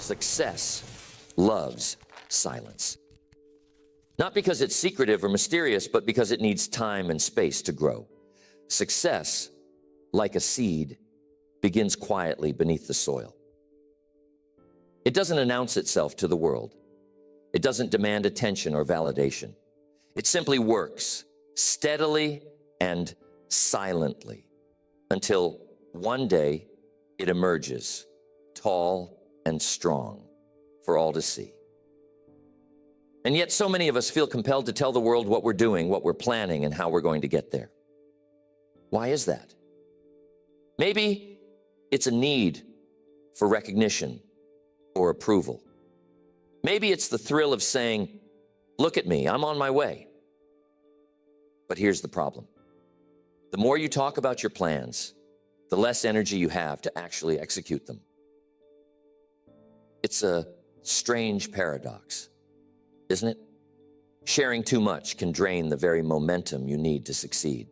Success loves silence. Not because it's secretive or mysterious, but because it needs time and space to grow. Success, like a seed, begins quietly beneath the soil. It doesn't announce itself to the world. It doesn't demand attention or validation. It simply works steadily and silently until one day it emerges, tall and strong, for all to see. And yet so many of us feel compelled to tell the world what we're doing, what we're planning, and how we're going to get there. Why is that? Maybe it's a need for recognition or approval. Maybe it's the thrill of saying, "Look at me, I'm on my way." But here's the problem. The more you talk about your plans, the less energy you have to actually execute them. It's a strange paradox, isn't it? Sharing too much can drain the very momentum you need to succeed.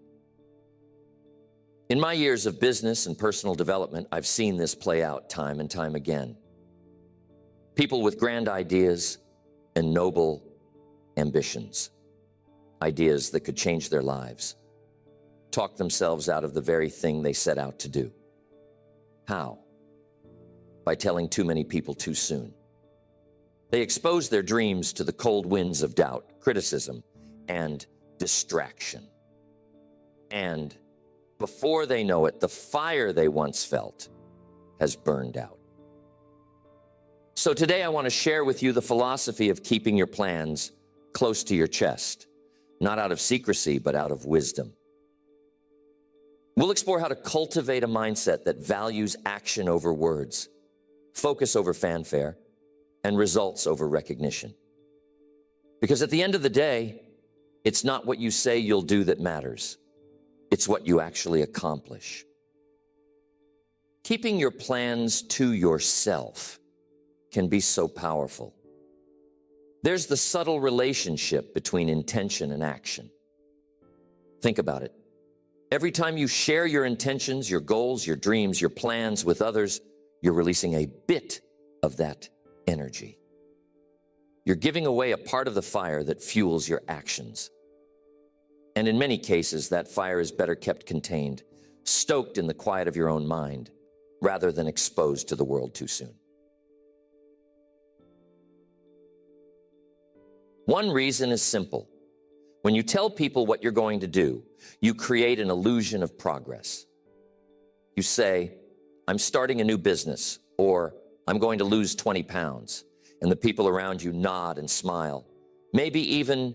In my years of business and personal development, I've seen this play out time and time again. People with grand ideas and noble ambitions, ideas that could change their lives, talk themselves out of the very thing they set out to do. How? By telling too many people too soon. They expose their dreams to the cold winds of doubt, criticism, and distraction. And before they know it, the fire they once felt has burned out. So today I want to share with you the philosophy of keeping your plans close to your chest, not out of secrecy, but out of wisdom. We'll explore how to cultivate a mindset that values action over words, focus over fanfare, and results over recognition. Because at the end of the day, it's not what you say you'll do that matters. It's what you actually accomplish. Keeping your plans to yourself can be so powerful. There's the subtle relationship between intention and action. Think about it. Every time you share your intentions, your goals, your dreams, your plans with others, you're releasing a bit of that energy. You're giving away a part of the fire that fuels your actions. And in many cases, that fire is better kept contained, stoked in the quiet of your own mind, rather than exposed to the world too soon. One reason is simple. When you tell people what you're going to do, you create an illusion of progress. You say, "I'm starting a new business," or "I'm going to lose 20 pounds. And the people around you nod and smile, maybe even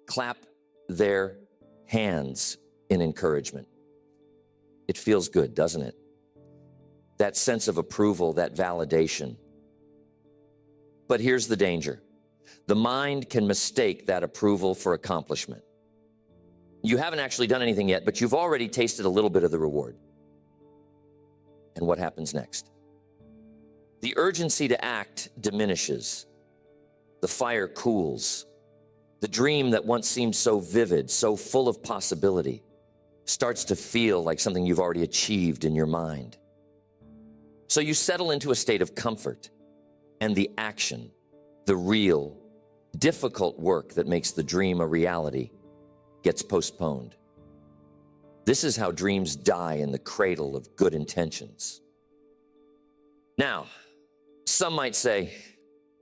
clap their hands in encouragement. It feels good, doesn't it? That sense of approval, that validation. But here's the danger. The mind can mistake that approval for accomplishment. You haven't actually done anything yet, but you've already tasted a little bit of the reward. And what happens next? The urgency to act diminishes. The fire cools. The dream that once seemed so vivid, so full of possibility, starts to feel like something you've already achieved in your mind. So you settle into a state of comfort, and the action, the real, difficult work that makes the dream a reality, gets postponed. This is how dreams die in the cradle of good intentions. Now, some might say,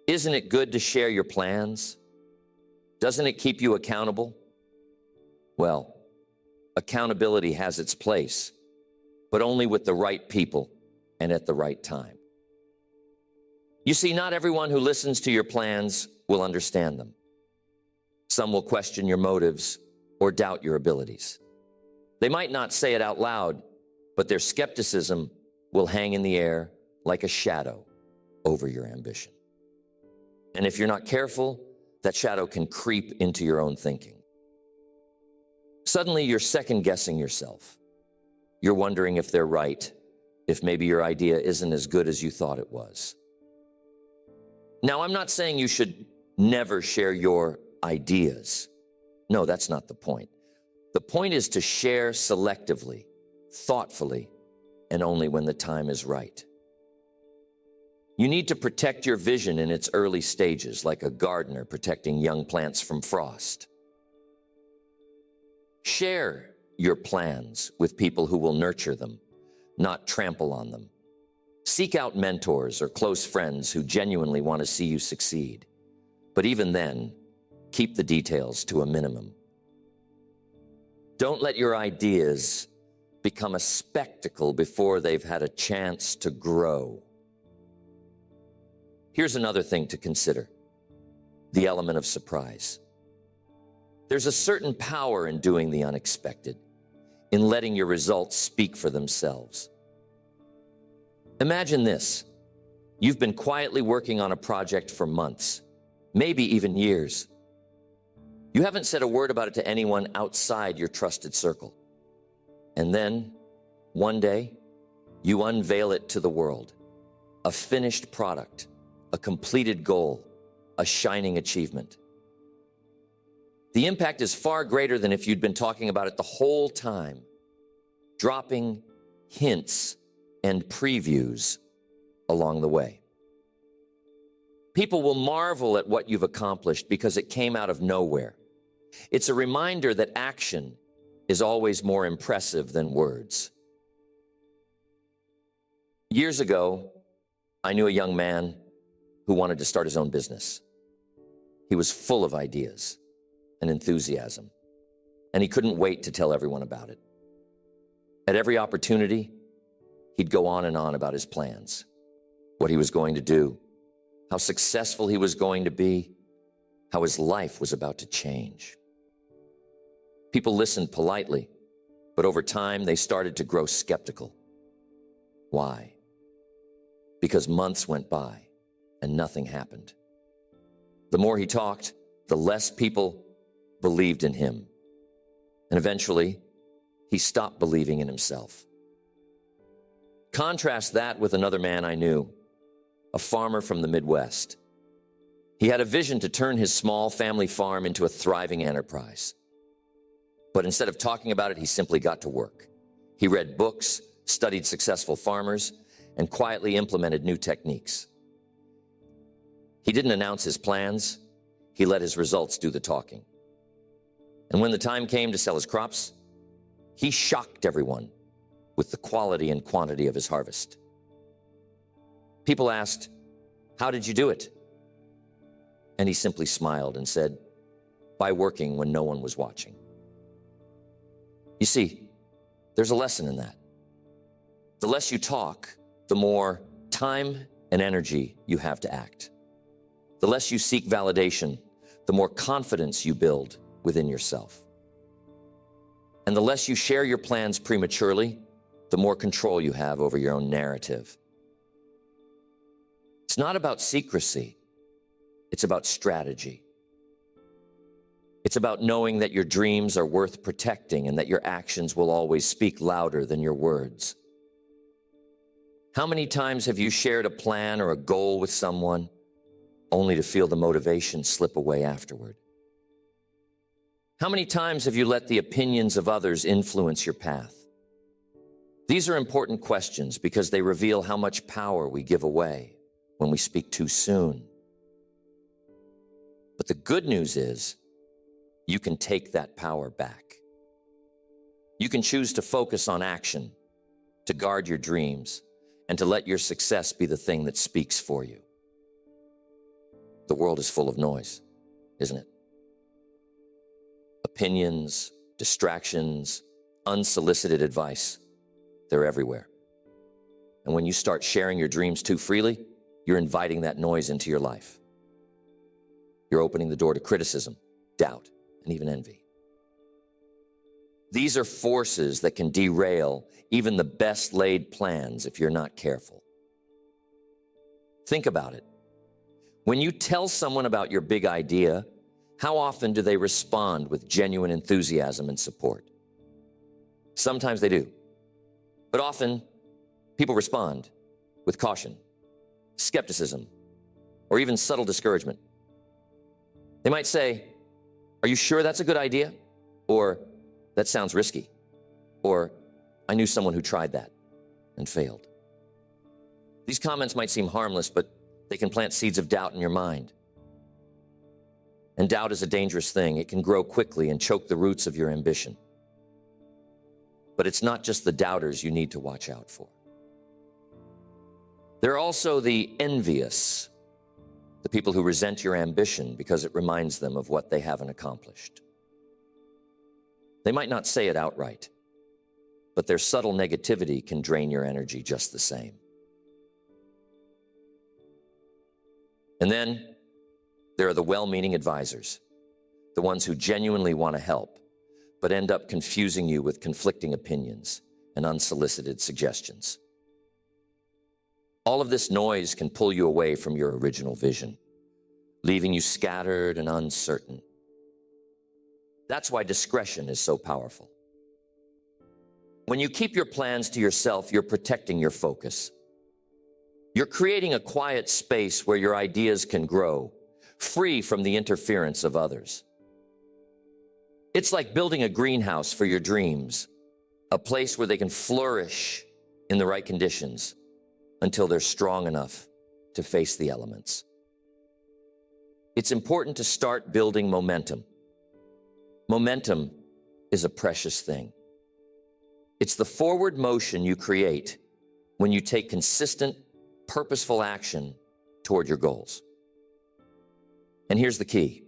isn't it good to share your plans? Doesn't it keep you accountable? Well, accountability has its place, but only with the right people and at the right time. You see, not everyone who listens to your plans will understand them. Some will question your motives or doubt your abilities. They might not say it out loud, but their skepticism will hang in the air like a shadow over your ambition. And if you're not careful, that shadow can creep into your own thinking. Suddenly, you're second-guessing yourself. You're wondering if they're right, if maybe your idea isn't as good as you thought it was. Now, I'm not saying you should never share your ideas. No, that's not the point. The point is to share selectively, thoughtfully, and only when the time is right. You need to protect your vision in its early stages, like a gardener protecting young plants from frost. Share your plans with people who will nurture them, not trample on them. Seek out mentors or close friends who genuinely want to see you succeed. But even then, keep the details to a minimum. Don't let your ideas become a spectacle before they've had a chance to grow. Here's another thing to consider: the element of surprise. There's a certain power in doing the unexpected, in letting your results speak for themselves. Imagine this: you've been quietly working on a project for months, maybe even years. You haven't said a word about it to anyone outside your trusted circle. And then, one day, you unveil it to the world. A finished product, a completed goal, a shining achievement. The impact is far greater than if you'd been talking about it the whole time, dropping hints and previews along the way. People will marvel at what you've accomplished because it came out of nowhere. It's a reminder that action is always more impressive than words. Years ago, I knew a young man who wanted to start his own business. He was full of ideas and enthusiasm, and he couldn't wait to tell everyone about it. At every opportunity, he'd go on and on about his plans, what he was going to do, how successful he was going to be, how his life was about to change. People listened politely, but over time they started to grow skeptical. Why? Because months went by and nothing happened. The more he talked, the less people believed in him. And eventually, he stopped believing in himself. Contrast that with another man I knew, a farmer from the Midwest. He had a vision to turn his small family farm into a thriving enterprise. But instead of talking about it, he simply got to work. He read books, studied successful farmers, and quietly implemented new techniques. He didn't announce his plans. He let his results do the talking. And when the time came to sell his crops, he shocked everyone with the quality and quantity of his harvest. People asked, "How did you do it?" And he simply smiled and said, "By working when no one was watching." You see, there's a lesson in that. The less you talk, the more time and energy you have to act. The less you seek validation, the more confidence you build within yourself. And the less you share your plans prematurely, the more control you have over your own narrative. It's not about secrecy. It's about strategy. It's about knowing that your dreams are worth protecting and that your actions will always speak louder than your words. How many times have you shared a plan or a goal with someone only to feel the motivation slip away afterward? How many times have you let the opinions of others influence your path? These are important questions because they reveal how much power we give away when we speak too soon. But the good news is, you can take that power back. You can choose to focus on action, to guard your dreams, and to let your success be the thing that speaks for you. The world is full of noise, isn't it? Opinions, distractions, unsolicited advice, they're everywhere. And when you start sharing your dreams too freely, you're inviting that noise into your life. You're opening the door to criticism, doubt, and even envy. These are forces that can derail even the best laid plans if you're not careful. Think about it. When you tell someone about your big idea, how often do they respond with genuine enthusiasm and support? Sometimes they do. But often, people respond with caution, skepticism, or even subtle discouragement. They might say, "Are you sure that's a good idea?" Or, "That sounds risky." Or, "I knew someone who tried that and failed." These comments might seem harmless, but they can plant seeds of doubt in your mind. And doubt is a dangerous thing. It can grow quickly and choke the roots of your ambition. But it's not just the doubters you need to watch out for. There are also the envious, the people who resent your ambition because it reminds them of what they haven't accomplished. They might not say it outright, but their subtle negativity can drain your energy just the same. And then there are the well-meaning advisors, the ones who genuinely want to help, but end up confusing you with conflicting opinions and unsolicited suggestions. All of this noise can pull you away from your original vision, leaving you scattered and uncertain. That's why discretion is so powerful. When you keep your plans to yourself, you're protecting your focus. You're creating a quiet space where your ideas can grow, free from the interference of others. It's like building a greenhouse for your dreams, a place where they can flourish in the right conditions until they're strong enough to face the elements. It's important to start building momentum. Momentum is a precious thing. It's the forward motion you create when you take consistent, purposeful action toward your goals. And here's the key.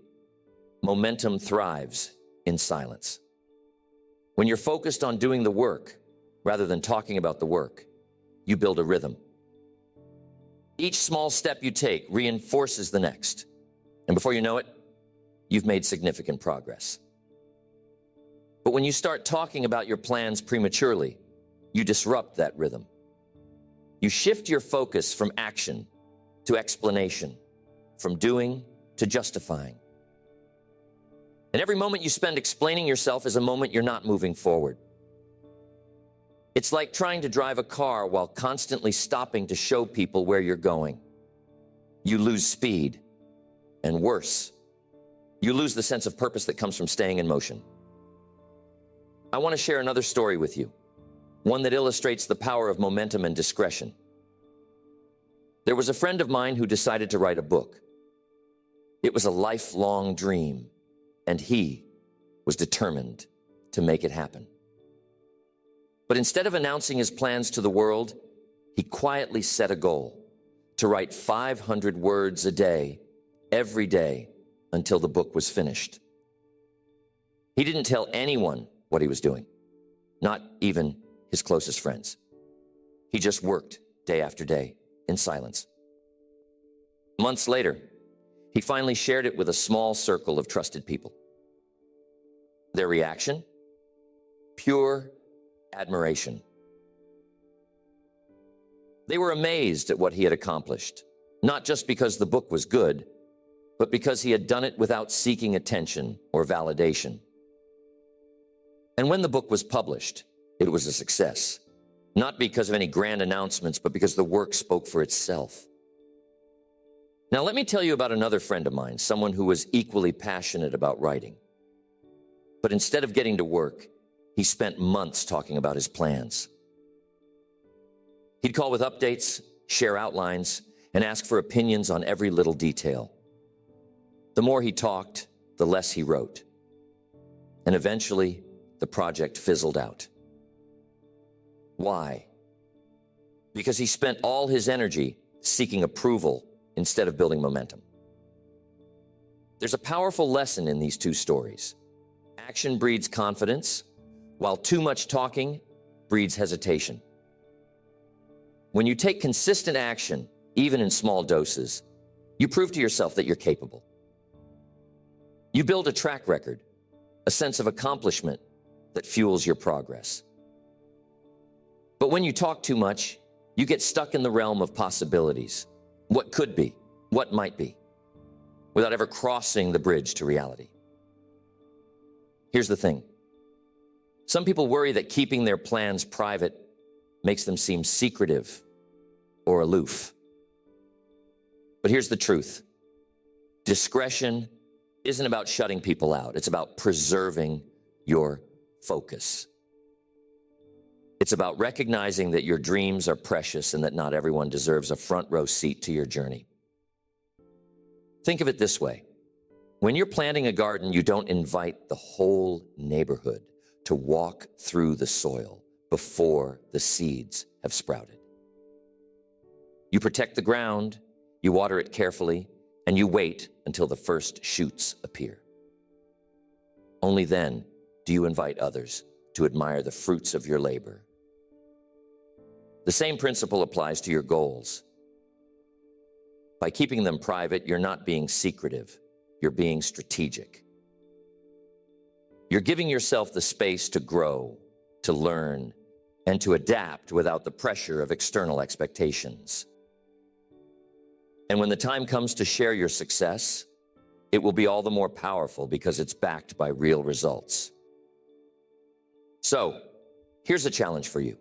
Momentum thrives in silence. When you're focused on doing the work rather than talking about the work, you build a rhythm. Each small step you take reinforces the next. And before you know it, you've made significant progress. But when you start talking about your plans prematurely, you disrupt that rhythm. You shift your focus from action to explanation, from doing to justifying. And every moment you spend explaining yourself is a moment you're not moving forward. It's like trying to drive a car while constantly stopping to show people where you're going. You lose speed, and worse, you lose the sense of purpose that comes from staying in motion. I want to share another story with you, one that illustrates the power of momentum and discretion. There was a friend of mine who decided to write a book. It was a lifelong dream, and he was determined to make it happen. But instead of announcing his plans to the world, he quietly set a goal to write 500 words a day, every day, until the book was finished. He didn't tell anyone what he was doing, not even his closest friends. He just worked day after day in silence. Months later, he finally shared it with a small circle of trusted people. Their reaction? Pure admiration. They were amazed at what he had accomplished, not just because the book was good, but because he had done it without seeking attention or validation. And when the book was published, it was a success, not because of any grand announcements, but because the work spoke for itself. Now, let me tell you about another friend of mine, someone who was equally passionate about writing. But instead of getting to work, he spent months talking about his plans. He'd call with updates, share outlines, and ask for opinions on every little detail. The more he talked, the less he wrote. And eventually, the project fizzled out. Why? Because he spent all his energy seeking approval instead of building momentum. There's a powerful lesson in these two stories. Action breeds confidence, while too much talking breeds hesitation. When you take consistent action, even in small doses, you prove to yourself that you're capable. You build a track record, a sense of accomplishment that fuels your progress. But when you talk too much, you get stuck in the realm of possibilities. What could be, what might be, without ever crossing the bridge to reality. Here's the thing. Some people worry that keeping their plans private makes them seem secretive or aloof. But here's the truth. Discretion isn't about shutting people out. It's about preserving your focus. It's about recognizing that your dreams are precious and that not everyone deserves a front row seat to your journey. Think of it this way. When you're planting a garden, you don't invite the whole neighborhood to walk through the soil before the seeds have sprouted. You protect the ground, you water it carefully, and you wait until the first shoots appear. Only then do you invite others to admire the fruits of your labor. The same principle applies to your goals. By keeping them private, you're not being secretive, you're being strategic. You're giving yourself the space to grow, to learn, and to adapt without the pressure of external expectations. And when the time comes to share your success, it will be all the more powerful because it's backed by real results. So, here's a challenge for you.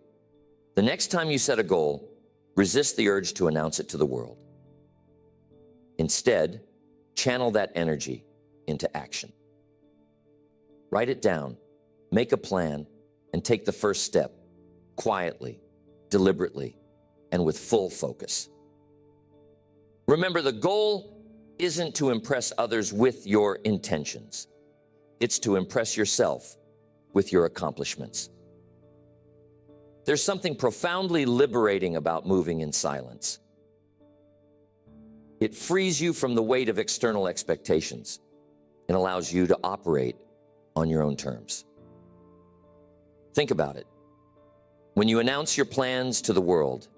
The next time you set a goal, resist the urge to announce it to the world. Instead, channel that energy into action. Write it down, make a plan, and take the first step, quietly, deliberately, and with full focus. Remember, the goal isn't to impress others with your intentions. It's to impress yourself with your accomplishments. There's something profoundly liberating about moving in silence. It frees you from the weight of external expectations and allows you to operate on your own terms. Think about it. When you announce your plans to the world,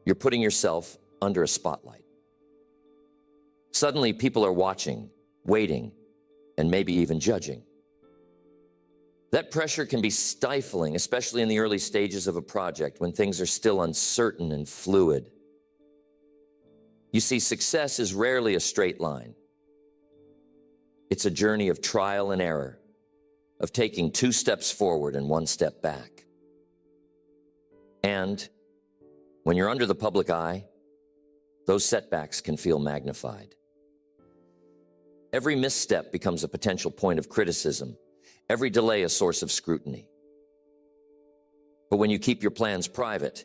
you're putting yourself under a spotlight. Suddenly, people are watching, waiting, and maybe even judging. That pressure can be stifling, especially in the early stages of a project when things are still uncertain and fluid. You see, success is rarely a straight line. It's a journey of trial and error, of taking 2 steps forward and 1 step back. And when you're under the public eye, those setbacks can feel magnified. Every misstep becomes a potential point of criticism, every delay a source of scrutiny. But when you keep your plans private,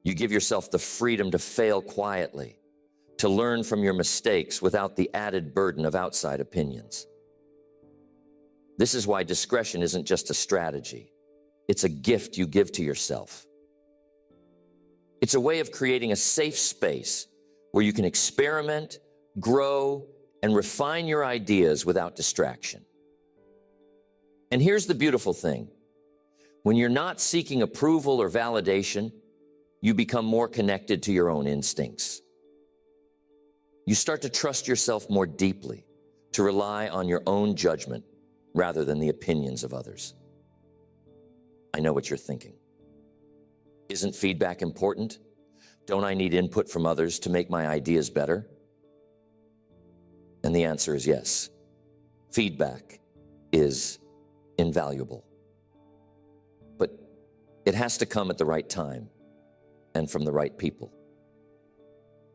you give yourself the freedom to fail quietly, to learn from your mistakes without the added burden of outside opinions. This is why discretion isn't just a strategy. It's a gift you give to yourself. It's a way of creating a safe space where you can experiment, grow, and refine your ideas without distraction. And here's the beautiful thing. When you're not seeking approval or validation, you become more connected to your own instincts. You start to trust yourself more deeply, to rely on your own judgment rather than the opinions of others. I know what you're thinking. Isn't feedback important? Don't I need input from others to make my ideas better? And the answer is yes. Feedback is invaluable. But it has to come at the right time and from the right people.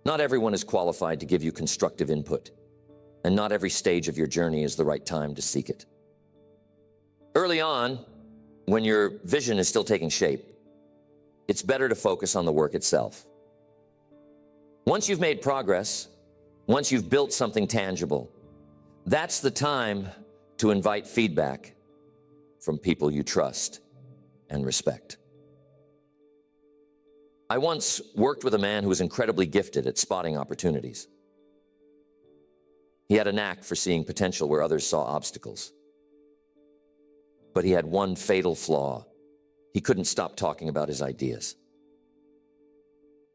Not everyone is qualified to give you constructive input, and not every stage of your journey is the right time to seek it. Early on, when your vision is still taking shape, it's better to focus on the work itself. Once you've made progress, once you've built something tangible, that's the time to invite feedback from people you trust and respect. I once worked with a man who was incredibly gifted at spotting opportunities. He had a knack for seeing potential where others saw obstacles. But he had one fatal flaw. He couldn't stop talking about his ideas.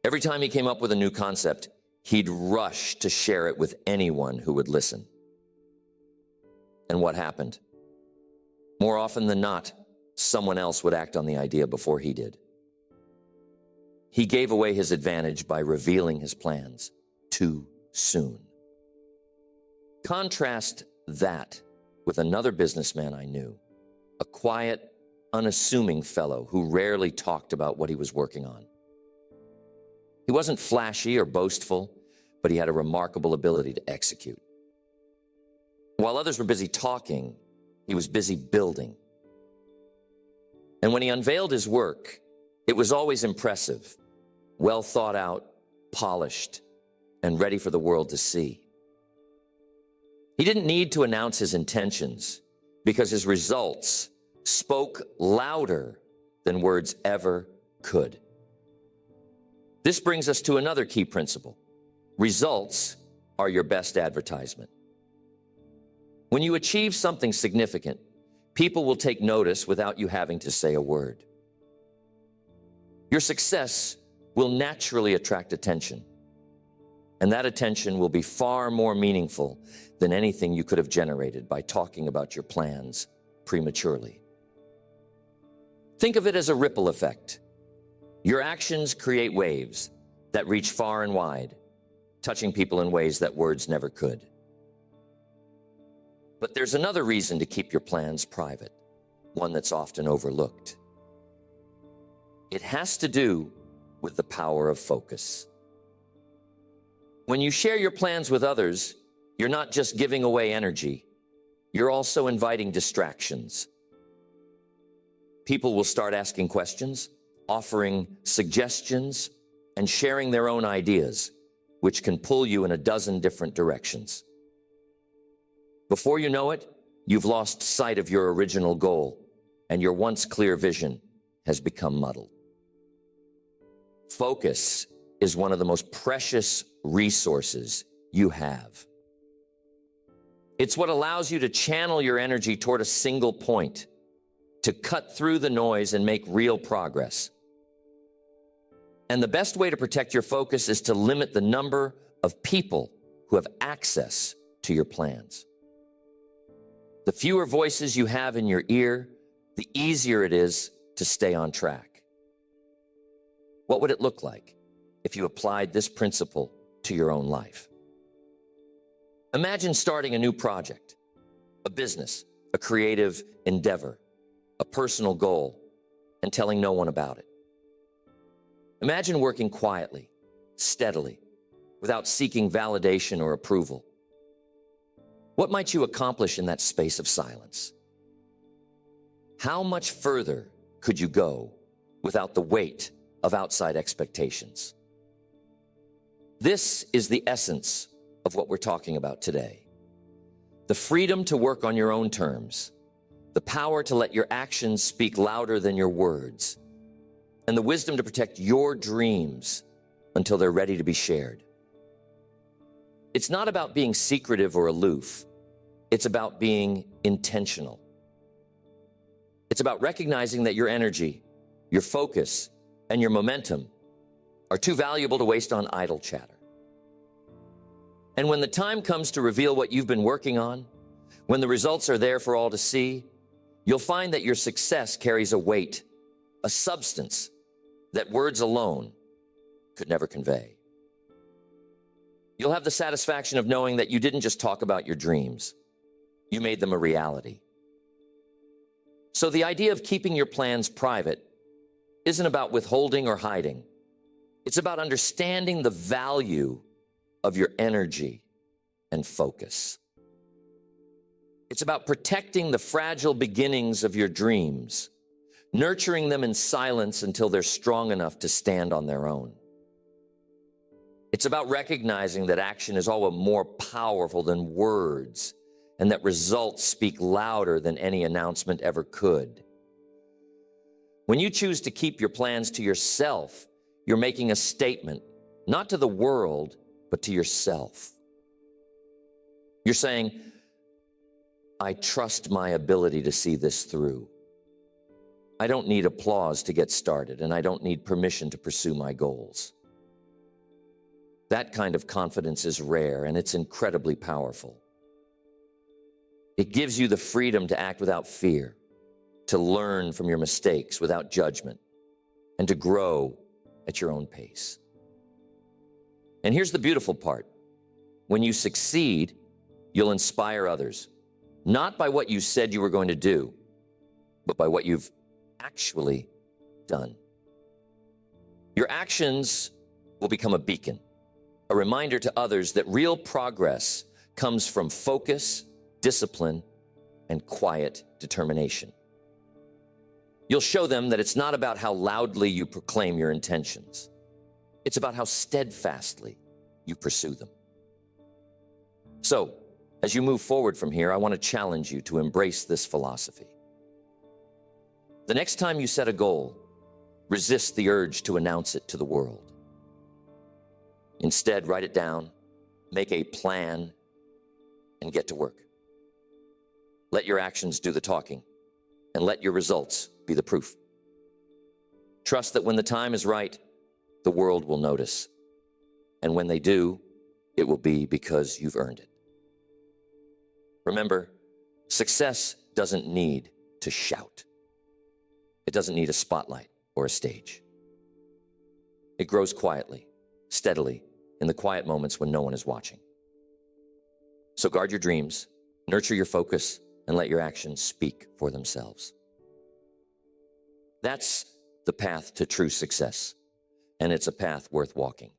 Every time he came up with a new concept, he'd rush to share it with anyone who would listen. And what happened? More often than not, someone else would act on the idea before he did. He gave away his advantage by revealing his plans too soon. Contrast that with another businessman I knew, a quiet, unassuming fellow who rarely talked about what he was working on. He wasn't flashy or boastful, but he had a remarkable ability to execute. While others were busy talking, he was busy building. And when he unveiled his work, It was always impressive, well thought out, polished, and ready for the world to see. He didn't need to announce his intentions because his results spoke louder than words ever could. This brings us to another key principle. Results are your best advertisement. When you achieve something significant, people will take notice without you having to say a word. Your success will naturally attract attention, and that attention will be far more meaningful than anything you could have generated by talking about your plans prematurely. Think of it as a ripple effect. Your actions create waves that reach far and wide, touching people in ways that words never could. But there's another reason to keep your plans private, one that's often overlooked. It has to do with the power of focus. When you share your plans with others, you're not just giving away energy, you're also inviting distractions. People will start asking questions, offering suggestions, and sharing their own ideas, which can pull you in a dozen different directions. Before you know it, you've lost sight of your original goal, and your once clear vision has become muddled. Focus is one of the most precious resources you have. It's what allows you to channel your energy toward a single point, to cut through the noise and make real progress. And the best way to protect your focus is to limit the number of people who have access to your plans. The fewer voices you have in your ear, the easier it is to stay on track. What would it look like if you applied this principle to your own life? Imagine starting a new project, a business, a creative endeavor, a personal goal, and telling no one about it. Imagine working quietly, steadily, without seeking validation or approval. What might you accomplish in that space of silence? How much further could you go without the weight of outside expectations? This is the essence of what we're talking about today. The freedom to work on your own terms, the power to let your actions speak louder than your words, and the wisdom to protect your dreams until they're ready to be shared. It's not about being secretive or aloof. It's about being intentional. It's about recognizing that your energy, your focus, and your momentum are too valuable to waste on idle chatter. And when the time comes to reveal what you've been working on, when the results are there for all to see, you'll find that your success carries a weight, a substance that words alone could never convey. You'll have the satisfaction of knowing that you didn't just talk about your dreams, you made them a reality. So the idea of keeping your plans private isn't about withholding or hiding. It's about understanding the value of your energy and focus. It's about protecting the fragile beginnings of your dreams, nurturing them in silence until they're strong enough to stand on their own. It's about recognizing that action is always more powerful than words, and that results speak louder than any announcement ever could. When you choose to keep your plans to yourself, you're making a statement, not to the world, but to yourself. You're saying, I trust my ability to see this through. I don't need applause to get started, and I don't need permission to pursue my goals. That kind of confidence is rare, and it's incredibly powerful. It gives you the freedom to act without fear, to learn from your mistakes without judgment, and to grow at your own pace. And here's the beautiful part. When you succeed, you'll inspire others, not by what you said you were going to do, but by what you've actually done. Your actions will become a beacon, a reminder to others that real progress comes from focus, discipline, and quiet determination. You'll show them that it's not about how loudly you proclaim your intentions. It's about how steadfastly you pursue them. So, as you move forward from here, I want to challenge you to embrace this philosophy. The next time you set a goal, resist the urge to announce it to the world. Instead, write it down, make a plan, and get to work. Let your actions do the talking, and let your results be the proof. Trust that when the time is right, the world will notice. And when they do, it will be because you've earned it. Remember, success doesn't need to shout. It doesn't need a spotlight or a stage. It grows quietly, steadily, in the quiet moments when no one is watching. So guard your dreams, nurture your focus, and let your actions speak for themselves. That's the path to true success, and it's a path worth walking.